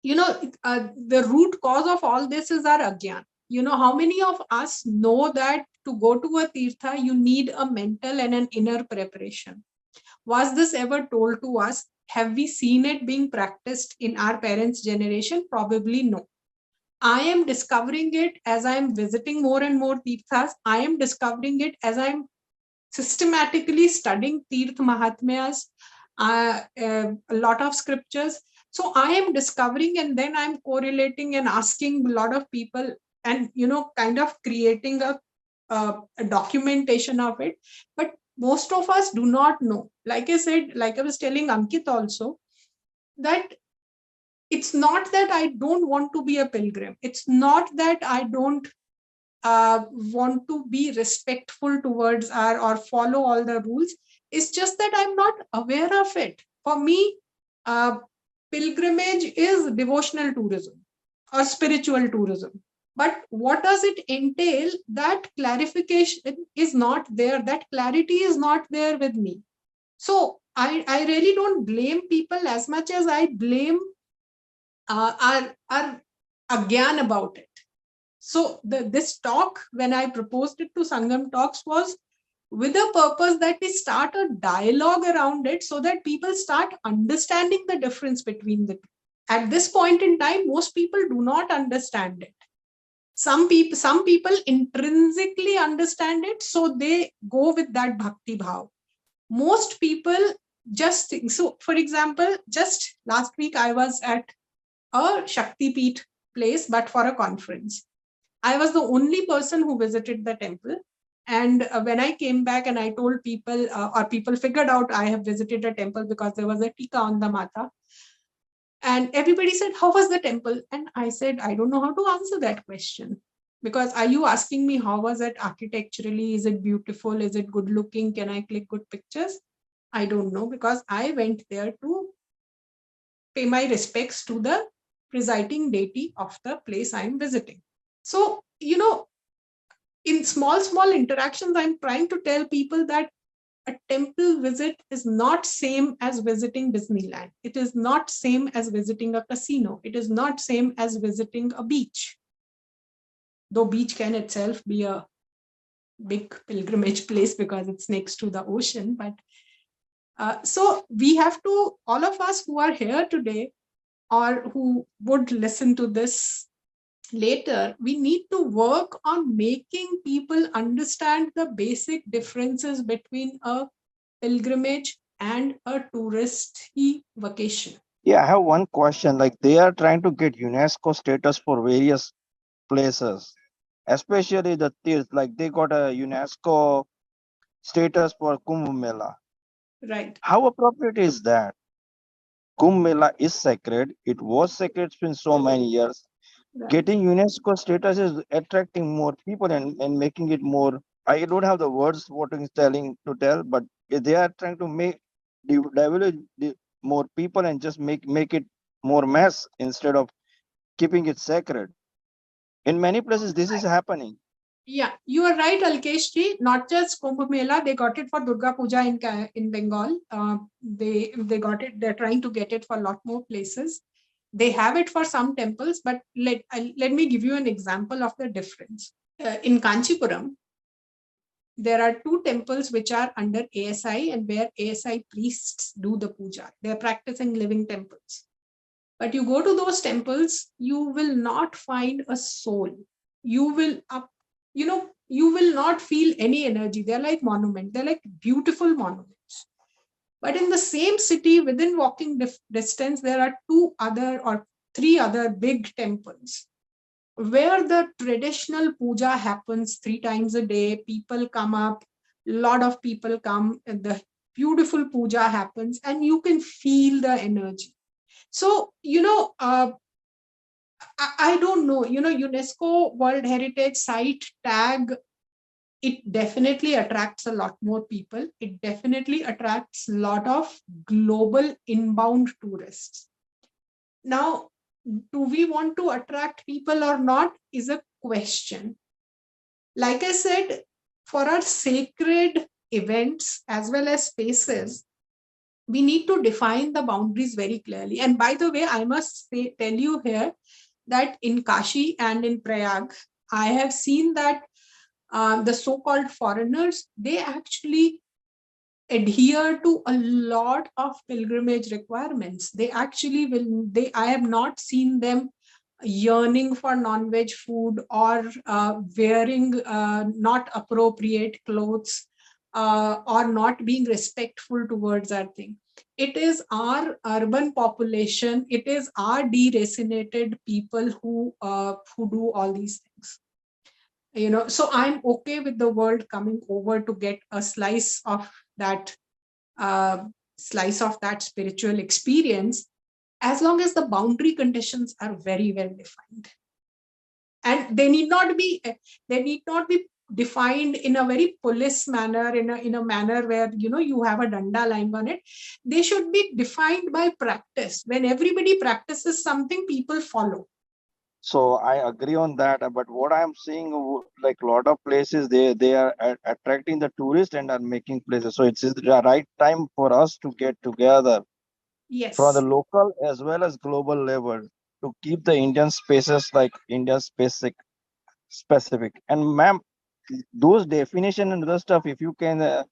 A: the root cause of all this is our agyan. How many of us know that to go to a tirtha you need a mental and an inner preparation? Was this ever told to us? Have we seen it being practiced in our parents' generation? Probably no. I am discovering it as I am visiting more and more tirthas. I am discovering it as I am systematically studying Tirth Mahatmyas, a lot of scriptures. So I am discovering, and then I'm correlating and asking a lot of people, and kind of creating a documentation of it. But most of us do not know. Like I said, like I was telling Ankit also, that it's not that I don't want to be a pilgrim. It's not that I don't want to be respectful towards or follow all the rules. It's just that I'm not aware of it. For me, pilgrimage is devotional tourism or spiritual tourism. But what does it entail? That clarification is not there. That clarity is not there with me. So I really don't blame people as much as I blame our agyan about it. So this talk, when I proposed it to Sangam Talks, was with a purpose that we start a dialogue around it so that people start understanding the difference between the two. At this point in time, most people do not understand it. Some people intrinsically understand it, so they go with that bhakti bhav. Most people just think. So, for example, just last week I was at a Shakti Peeth place, but for a conference. I was the only person who visited the temple. And when I came back and I told people, or people figured out I have visited a temple because there was a tika on the mata. And everybody said, how was the temple? And I said, I don't know how to answer that question. Because are you asking me how was it architecturally? Is it beautiful? Is it good looking? Can I click good pictures? I don't know, because I went there to pay my respects to the presiding deity of the place I'm visiting. So, in small interactions, I'm trying to tell people that a temple visit is not same as visiting Disneyland. It is not same as visiting a casino. It is not same as visiting a beach. Though beach can itself be a big pilgrimage place because it's next to the ocean. But so we have to, all of us who are here today or who would listen to this later, we need to work on making people understand the basic differences between a pilgrimage and a touristy vacation.
F: Yeah, I have one question. Like, they are trying to get UNESCO status for various places, especially the Tirth. Like, they got a UNESCO status for Kumbh Mela.
A: Right.
F: How appropriate is that? Kumbh Mela is sacred. It was sacred for so many years.
A: Right.
F: Getting UNESCO status is attracting more people and making it more. I don't have the words what is telling to tell, but they are trying to develop more people and just make it more mass instead of keeping it sacred. In many places, this is happening.
A: Yeah, you are right, Alkesh ji. Not just Kumbh Mela, they got it for Durga Puja in Bengal. They got it. They're trying to get it for a lot more places. They have it for some temples, but let me give you an example of the difference. In Kanchipuram, there are two temples which are under ASI and where ASI priests do the puja. They are practicing living temples. But you go to those temples, you will not find a soul. You will not feel any energy. They're like monuments. They're like beautiful monuments. But in the same city, within walking distance, there are 2 other or 3 other big temples. where the traditional puja happens 3 times a day. People come up, a lot of people come, and the beautiful puja happens, and you can feel the energy. So, I don't know, UNESCO World Heritage Site tag, it definitely attracts a lot more people. It definitely attracts a lot of global inbound tourists. Now, do we want to attract people or not is a question. Like I said, for our sacred events as well as spaces, we need to define the boundaries very clearly. And by the way, I must tell you here that in Kashi and in Prayag, I have seen that the so-called foreigners, they actually adhere to a lot of pilgrimage requirements. They actually I have not seen them yearning for non-veg food or wearing not appropriate clothes or not being respectful towards our thing. It is our urban population, it is our deracinated people who do all these things. So I'm okay with the world coming over to get a slice of that spiritual experience, as long as the boundary conditions are very well defined. And they need not be defined in a very police manner, in a manner where you have a danda lying on it. They should be defined by practice. When everybody practices something, people follow.
F: So I agree on that, but what I'm seeing, like a lot of places, they are attracting the tourists and are making places. So it's the right time for us to get together
A: Yes.
F: from the local as well as global level to keep the Indian spaces like India specific. And ma'am, those definition and other stuff, if you can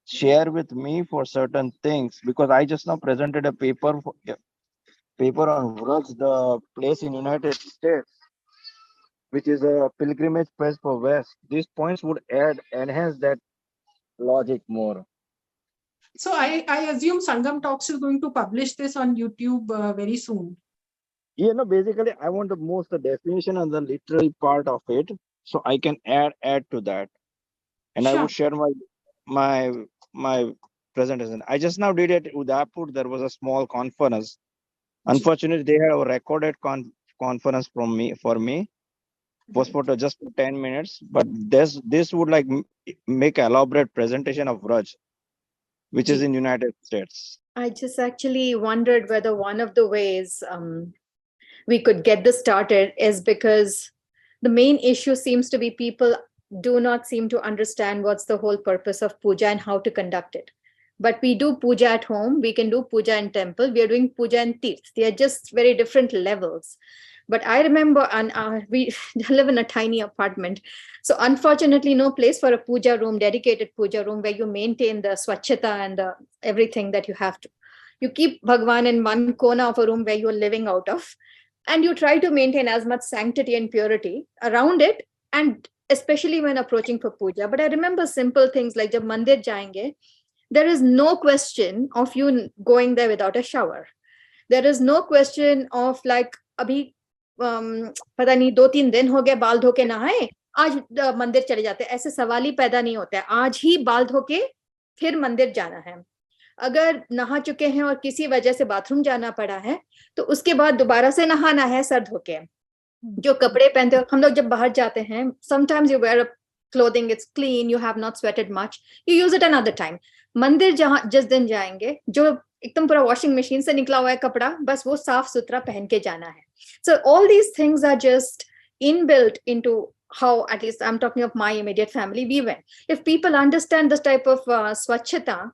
F: share with me for certain things, because I just now presented a paper on Vraj, the place in United States, which is a pilgrimage place for West. These points would enhance that logic more.
A: So I assume Sangam Talks is going to publish this on YouTube very soon.
F: Basically, I want the definition and the literary part of it, so I can add to that, and
A: Sure.
F: I would share my presentation. I just now did it at Udaipur. There was a small conference. Unfortunately, they had a recorded conference for me. Was for just 10 minutes, but this would like make an elaborate presentation of Vraj, which is in United States.
C: I just actually wondered whether one of the ways we could get this started is because the main issue seems to be people do not seem to understand what's the whole purpose of puja and how to conduct it. But we do puja at home, we can do puja in temple, we are doing puja in tirth. They are just very different levels. But I remember, and we live in a tiny apartment. So unfortunately, no place for a puja room, dedicated puja room, where you maintain the swachhata and everything that you have to. You keep Bhagwan in one corner of a room where you're living out of, and you try to maintain as much sanctity and purity around it, and especially when approaching for puja. But I remember simple things like jab mandir jayenge, there is no question of you going there without a shower. There is no question of like, abhi पता नहीं 2-3 दिन हो गए बाल धो के नहाए, आज मंदिर चले जाते हैं. ऐसे सवाल ही पैदा नहीं होता है. आज ही बाल धो के फिर मंदिर जाना है. अगर नहा चुके हैं और किसी वजह से बाथरूम जाना पड़ा है, तो उसके बाद दोबारा से नहाना है सर धो के. जो कपड़े पहनते हो, हम लोग जब बाहर जाते हैं, sometimes you wear a clothing, it's clean, you have not sweated much, you use it another time. मंदिर जहां जिस दिन जाएंगे, जो एकदम पूरा वॉशिंग मशीन से निकला हुआ है कपड़ा, बस वो साफ सुथरा पहन के जाना है. So all these things are just inbuilt into how, at least I'm talking of my immediate family, we went. If people understand this type of swachhata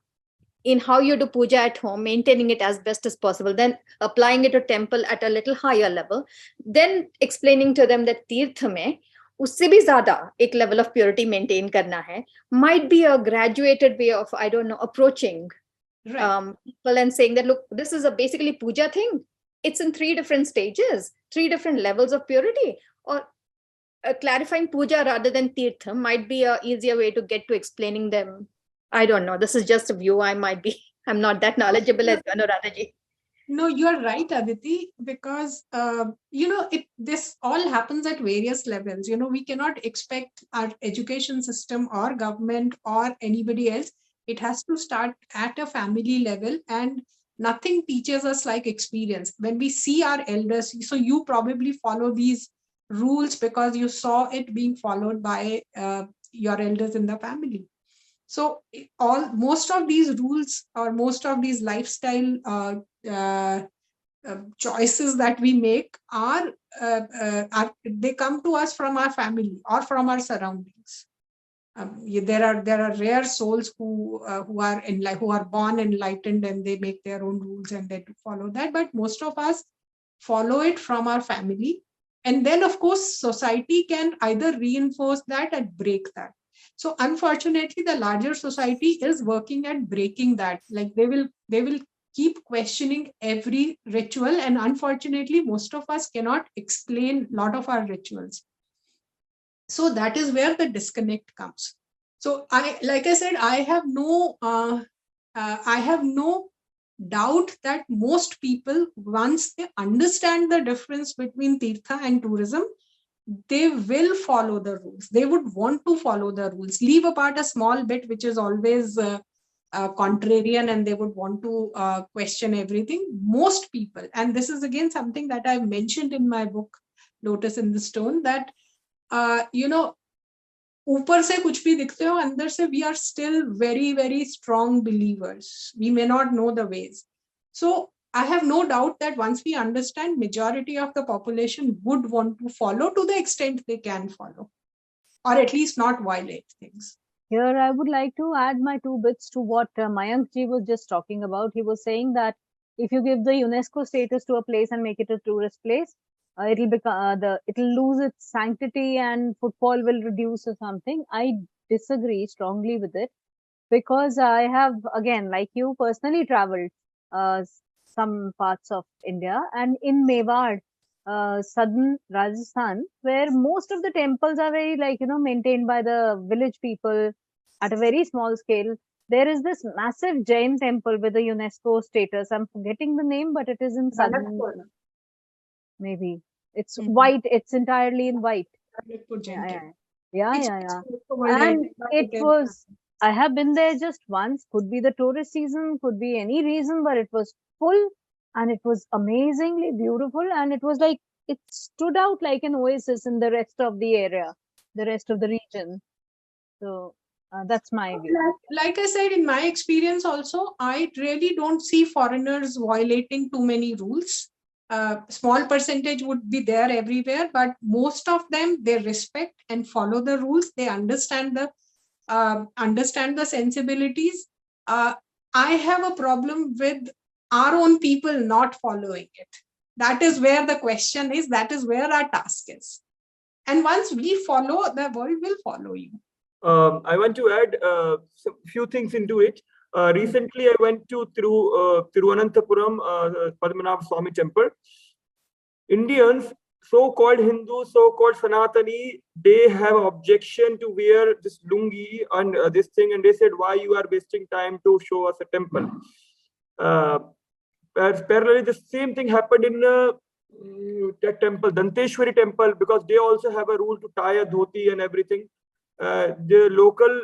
C: in how you do puja at home, maintaining it as best as possible, then applying it to temple at a little higher level, then explaining to them that tirth mein उससे भी ज्यादा एक level of purity maintain करना है, might be a graduated way of, I don't know, approaching people and saying that, look, this is a basically puja thing. It's in 3 different stages, 3 different levels of purity. Or clarifying puja rather than tirtha might be a easier way to get to explaining them. I don't know. This is just a view. I'm not that knowledgeable as Anuradha ji.
A: No, you're right, Aditi, because this all happens at various levels. We cannot expect our education system or government or anybody else. It has to start at a family level, and nothing teaches us like experience. When we see our elders, so you probably follow these rules because you saw it being followed by your elders in the family. So most of these rules or most of these lifestyle choices that we make are they come to us from our family or from our surroundings. There are rare souls who are born enlightened and they make their own rules and they follow that. But most of us follow it from our family, and then of course society can either reinforce that and break that. So unfortunately, the larger society is working at breaking that. Like they will keep questioning every ritual, and unfortunately, most of us cannot explain a lot of our rituals. So that is where the disconnect comes. So like I said, I have no doubt that most people, once they understand the difference between Tirtha and tourism, they will follow the rules. They would want to follow the rules, leave apart a small bit which is always contrarian, and they would want to question everything. Most people, and this is again something that I mentioned in my book Lotus in the Stone, that ऊपर से कुछ भी दिखते हो, अंदर से we are still very, very strong believers. We may not know the ways. So I have no doubt that once we understand, majority of the population would want to follow to the extent they can follow, or at least not violate things.
B: Here, I would like to add my 2 bits to what Mayank ji was just talking about. He was saying that if you give the UNESCO status to a place and make it a tourist place, it'll become it'll lose its sanctity and footfall will reduce or something. I disagree strongly with it, because I have, again, like you, personally traveled some parts of India, and in Mewar, southern Rajasthan, where most of the temples are very maintained by the village people at a very small scale. There is this massive Jain temple with a UNESCO status. I'm forgetting the name, but it is in southern. Maybe it's white. It's entirely in white. Yeah. And it was. I have been there just once. Could be the tourist season. Could be any reason, but it was full. And it was amazingly beautiful, and it was like it stood out like an oasis in the rest of the area, the rest of the region. So that's my view.
A: Like I said, in my experience also, I really don't see foreigners violating too many rules. Small percentage would be there everywhere, but most of them, they respect and follow the rules. They understand the sensibilities. I have a problem with our own people not following it. That is where the question is. That is where our task is. And once we follow, the world will follow you.
D: I want to add a few things into it. Recently, I went to Thiruvananthapuram Padmanabha Swami temple. Indians, so-called Hindus, so-called Sanatani, they have objection to wear this lungi and this thing, and they said, why you are wasting time to show us a temple? Parallelly, the same thing happened in that temple, Danteshwari temple, because they also have a rule to tie a dhoti and everything. The local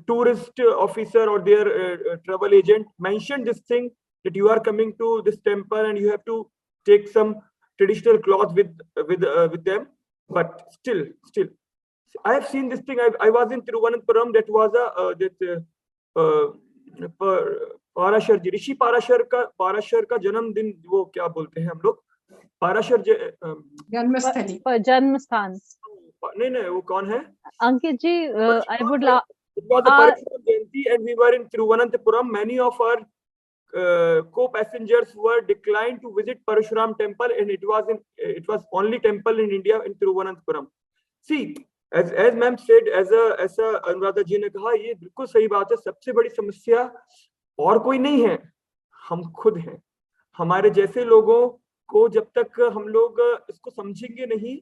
D: tourist officer or their travel agent mentioned this thing, that you are coming to this temple and you have to take some traditional cloth with them. But still, I have seen this thing. I was in Thiruvananthapuram. That was Parashar जी, ऋषि पाराशर का जन्मदिन, वो क्या बोलते हैं हम लोग, पाराशर
B: जन्म स्थान.
D: नहीं, वो कौन है?
B: Ankit ji, I would
D: love. It was a Parashuram Jayanti, and we were in Thiruvananthapuram. Many of our co-passengers were declined to visit Parashuram temple, and it was only temple in India in Thiruvananthapuram. See, as ma'am said, ऐसा अनुराधा जी ने कहा, ये बिल्कुल सही बात है. सबसे बड़ी समस्या और कोई नहीं है, हम खुद हैं. हमारे जैसे लोगों को जब तक हम लोग इसको समझेंगे नहीं,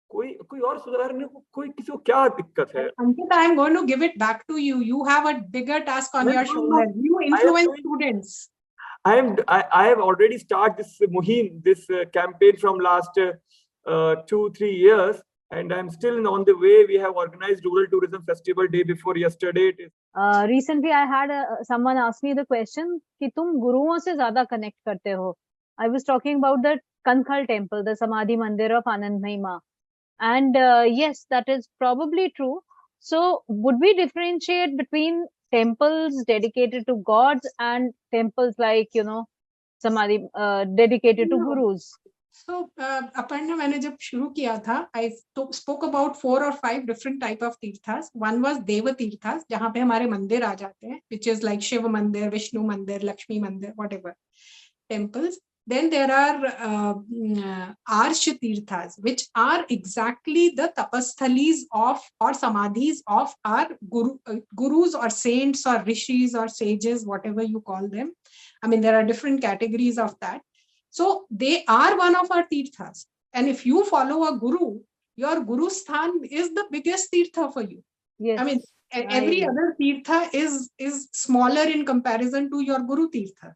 D: कोई और सुधारने को कोई किसी को क्या दिक्कत है?
A: Ankit, I am going to give it back to you. You have a bigger task on your shoulders. You influence students.
D: I have already started this muhim, this campaign from last 2-3 years, and I'm still on the way. We have organized Rural Tourism Festival day before yesterday.
B: Recently, I had someone ask me the question कि तुम गुरुओं से ज़्यादा connect करते हो. I was talking about the Kankhal temple, the Samadhi Mandir of Anand Mahima. And yes, that is probably true. So would we differentiate between temples dedicated to gods and temples like, Samadhi dedicated to
A: No.
B: gurus?
A: So, Aparna, मैंने जब शुरू किया था, I spoke about 4 or 5 different type of तीर्थास. One was Deva तीर्थास, जहाँ पे हमारे मंदिर आ जाते हैं, which is like Shiva मंदिर, Vishnu मंदिर, Lakshmi मंदिर, whatever temples. Then there are Arsha Tirthas, which are exactly the tapasthalis of or samadhis of our gurus or saints or rishis or sages, whatever you call them. I mean, there are different categories of that. So they are one of our tirthas. And if you follow a guru, your guru sthan is the biggest tirtha for you.
B: Yes.
A: I mean, every other tirtha is smaller in comparison to your guru tirtha.